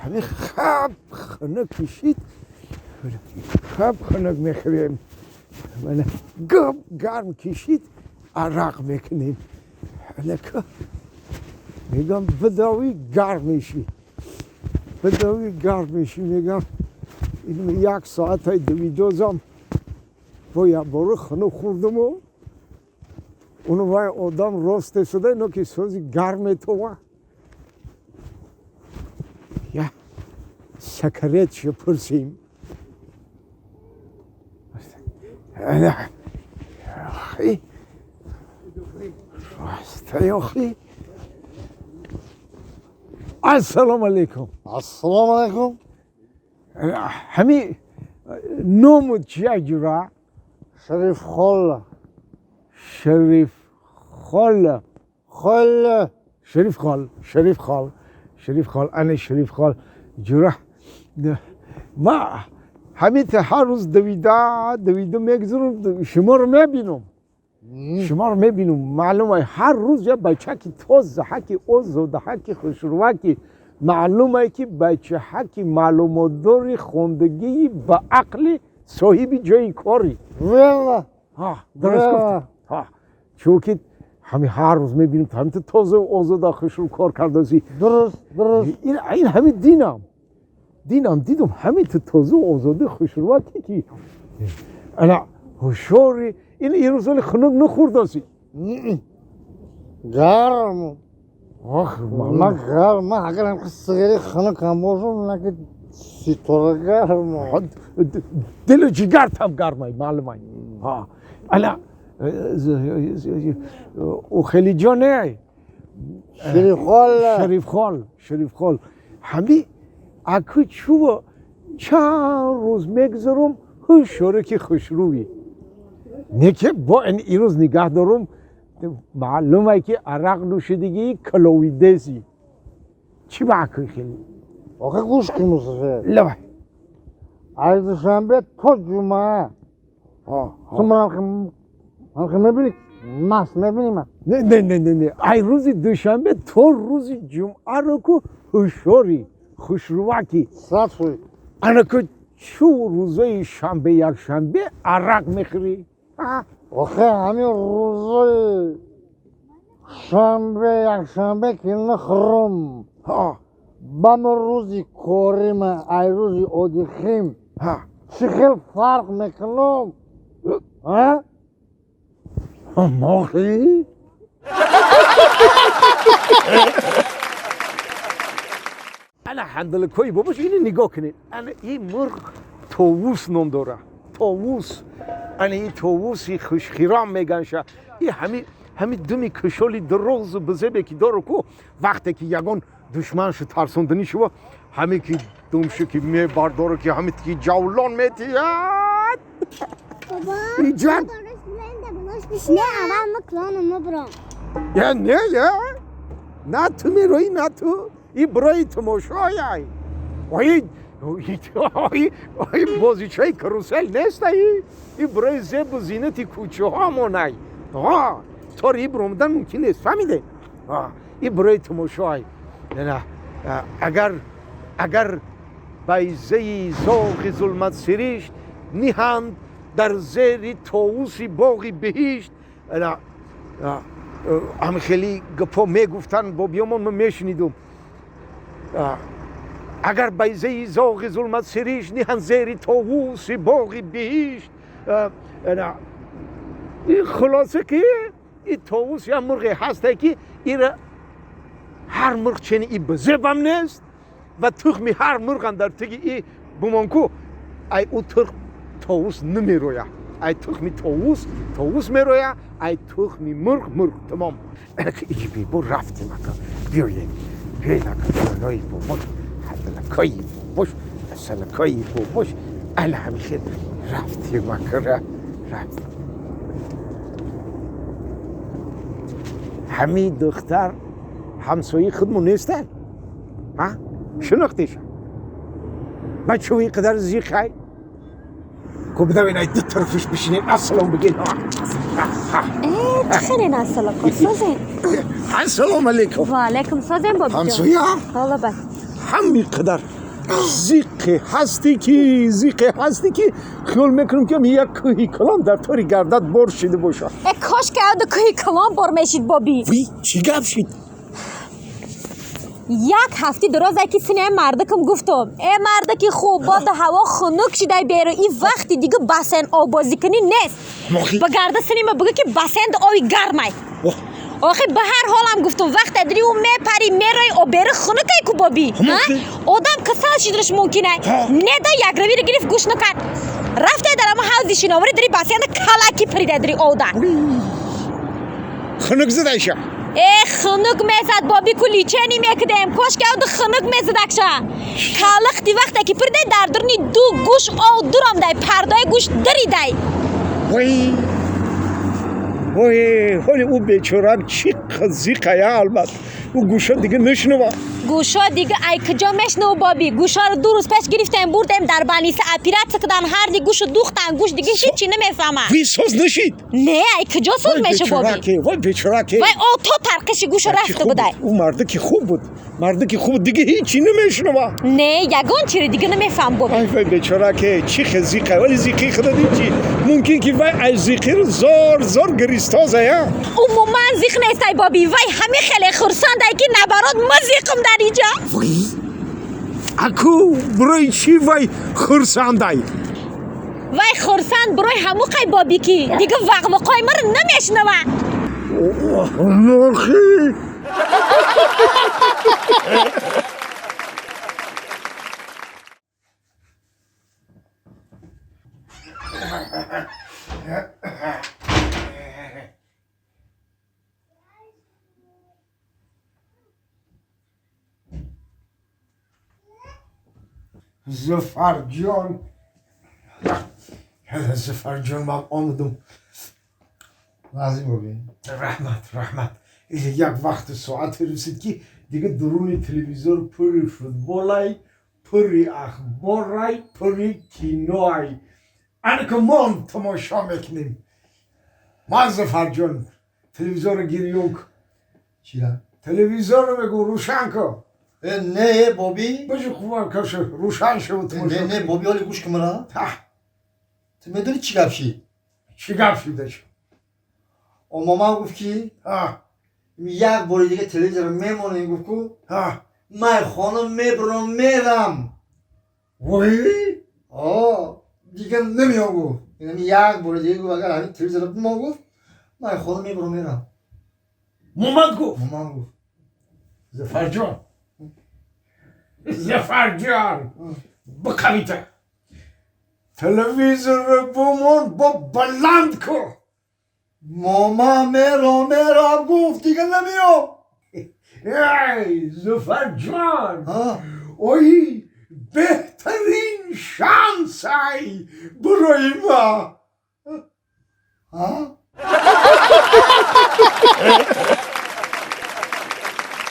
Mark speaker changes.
Speaker 1: همه خب خنک کشید خب خنک میخوریم من گرم کشید عرق میکنیم الکه میگم بداوی گرم میشی میگم این یک ساعت های دویدوزم باید برو خنو خوردم و اونو وای آدم راسته شده اینو که سوزی گرم تو یا سکرت شو پرسیم اخی راسته اخی السلام علیکم
Speaker 2: السلام علیکم
Speaker 1: همی نومت چیه جورا؟
Speaker 2: شریف خال
Speaker 1: شریف خال
Speaker 2: خال
Speaker 1: شریف خال انا شریف خال جورا ما همین هر روز دویده میگذارم شما رو میبینم معلومه هر روز یه بچه که تازه حکی اوزو حکی خوشروکی معلومه که بچه حکی معلومات داری خوندگی با عقلی صاحبی جای کاری
Speaker 2: والله
Speaker 1: درست گفتم چون که همین هر روز میبینیم همین تازه اوزو خوشرو کار کرده
Speaker 2: درست
Speaker 1: این همین دیدم همین تازه اوزو خوشروکی که انا هوشوری این روز ولی خنک نخورده
Speaker 2: گرم
Speaker 1: آخ
Speaker 2: ما گرم ما اگر هم سگری خنک هم باشم نکه سیطور گرم
Speaker 1: دل و جگرت هم گرمه معلومه انا او خیلی جانه شریف خال همین اکو چوب چند روز میگذارم هوشوری خوشروی نه که با این روز نگاه دارم معلومه که عرق نوشیدگی کلویدزی چی باکه خیلی؟
Speaker 2: آخه گوش که مصطفی
Speaker 1: لبای
Speaker 2: از دوشنبه تا جمعه تو من میبینی مست میبینی من
Speaker 1: نه ای روز دوشنبه تو روز جمعه رو که هوشوری خوشروکی
Speaker 2: ساعت شوی
Speaker 1: انا که چو روزای شنبه یک شنبه عرق میخوری؟
Speaker 2: آخه همین روزای شنبه یک شنبه که نخورم بام روزی کاریم ای روزی آدیخیم چه خیلی فرق میکنم
Speaker 1: ماخی؟ انا هندل کوی باباش اینو نگاه کنید انا این مرغ طاووس نام داره طاووس انا این طاووسی خوشخیرام میگن شه این همین دومی کشولی دروغ بزبه که داره کو وقتی که یگان دشمنش ترسوندنی شو همین که دومشه که میبرداره که همین که جولان میتید
Speaker 3: بابا
Speaker 1: ای جان
Speaker 3: نه اول مکلانم نبرم
Speaker 1: یا نه تو میروی نه تو این برای تماشایی ای بازیچه کروسل نیست این برای زیب و زینتی کوچه ها مونای تا ری برومدن ممکن نیست فهمیده این برای تماشایی نه اگر بیزه زاغ ظلمت سریشت نیهند در زیر طاووسی باغی بهشت هم خیلی گپا میگفتن با بیامان من میشنیدم اگر بیزه زاغ ظلمت سریشت نیهند زیر طاووسی باغی بهشت خلاصه که این طاووس یا مرغی هسته که هر مرغ چنین ای بزبم نیست و تخمی هر مرغ در تگی ای بمانکو ای او طاووس نمیرویه ای تخمی طاووس میرویه ای تخمی مرغ تمام ایچ بی بو رفتیم اکا بیایی نکن باباش حدلکایی باباش سلکایی باباش الهمیخیر رفتیم اکا رفتیم همین دختر همسایه خودمون نیستن شناختیش بچه وی قدر زیخای کو بدم اینای دو طرفش بشینیم السلام بگین
Speaker 3: خیرین السلام سازین
Speaker 1: السلام علیکم
Speaker 3: و علیکم سازین بابا
Speaker 1: همسایه
Speaker 3: حالا بس
Speaker 1: همینقدر زیقه هستی که خیال میکنم که یک کوهی کلان در طوری گردت برشیده باشه.
Speaker 4: کاش که او کوهی کلان بر میشید بابی.
Speaker 1: وی چی گپ شید؟
Speaker 4: یک هفته درازه که سینه مردکم گفتم ای مردکی خوب باد هوا خنک شده بیرو این وقتی دیگه بسن آب بازی کنی نیست. بگرده سینه بگه که بسن آبی گرمه. آخه به هر حال هم گفتم وقت ادری و میپری میرای و بره خونه که بابی آدم کسل شدرش ممکنه نه دا یک روی رو گرفت گوش نکرد رفته در اما حوزی شناوری داری بسیان کلاکی پریده داری آدم
Speaker 1: خنک زده ایشا
Speaker 4: خنک میزد بابی کلی چه نمیکدیم کاش که او خنک میزد اکشا کلختی وقتی که پریده در درنی دو گوش آو درام دای پردای گوش دری دای
Speaker 1: وای حالی او بیچارم چی زیقه البته او گوشا دیگه نشنوه
Speaker 4: گوشا دیگه ای کجا میشنو بابی گوشا رو 2 روز پیش گرفتیم بردیم در بانیس اپیرات سکدن هر دی گوشو دوختن گوش دیگه هیچی نمیفهمه
Speaker 1: وی سوز نشید
Speaker 4: نه ای کجا سوز میشه بابی
Speaker 1: وای بیچارکه
Speaker 4: وای او تو ترقش گوشو رفته بودای
Speaker 1: او مرده که خوب بود دیگه هیچی نمیشنوه
Speaker 4: نه یگان چیره دیگه نمیفهم بابی
Speaker 1: وای بیچارکه چی خزیقه ولی زیقی خدا دیچی ممکن که وای از زیقی رو زار گریستازه یا
Speaker 4: او من زیق نیستای بابی وای همه خیلی خرسانده که نبرات مزیقم در اینجا
Speaker 1: وای اکو برای چی وای خرسانده
Speaker 4: وای خرسان برای همو قای بابی کی دیگه وقمقای ما رو نمیشنوه
Speaker 1: مرخی زفر جان من آمدم
Speaker 2: نازی بابی
Speaker 1: رحمت یک وقت ساعت رسید که دیگه درون تلویزیون پری فوتبالای پری اخبارای پری کینوای انکه ما تماشا میکنیم ما زفر جان تلویزیون رو گیریونک
Speaker 2: چی را؟
Speaker 1: تلویزیون رو بگو روشن کن
Speaker 2: نه بابی
Speaker 1: بجو خوبه کشه روشن شو تماشا
Speaker 2: نه بابی حالی گوش کن مرا
Speaker 1: ته
Speaker 2: تو میدونی چی گپ شید
Speaker 1: چی گپ شده شو
Speaker 2: او ماما گفت که یک بار دیگه تلویزیون رو میمونه گفت که من خانم میبرم میرم
Speaker 1: وای
Speaker 2: دیگه نمیام گفت یعنی یک بار دیگه گفت اگر همین تلویزیون رو ما گفت من خانم میبرم میرم
Speaker 1: مومد گفت
Speaker 2: ماما گفت
Speaker 1: زفر جان بکویده تلویزیون رو بمون با بلند کن
Speaker 2: ماما میرم گفت دیگه نمیام
Speaker 1: ای زفر جان اوی بهترین شانس ای برای ما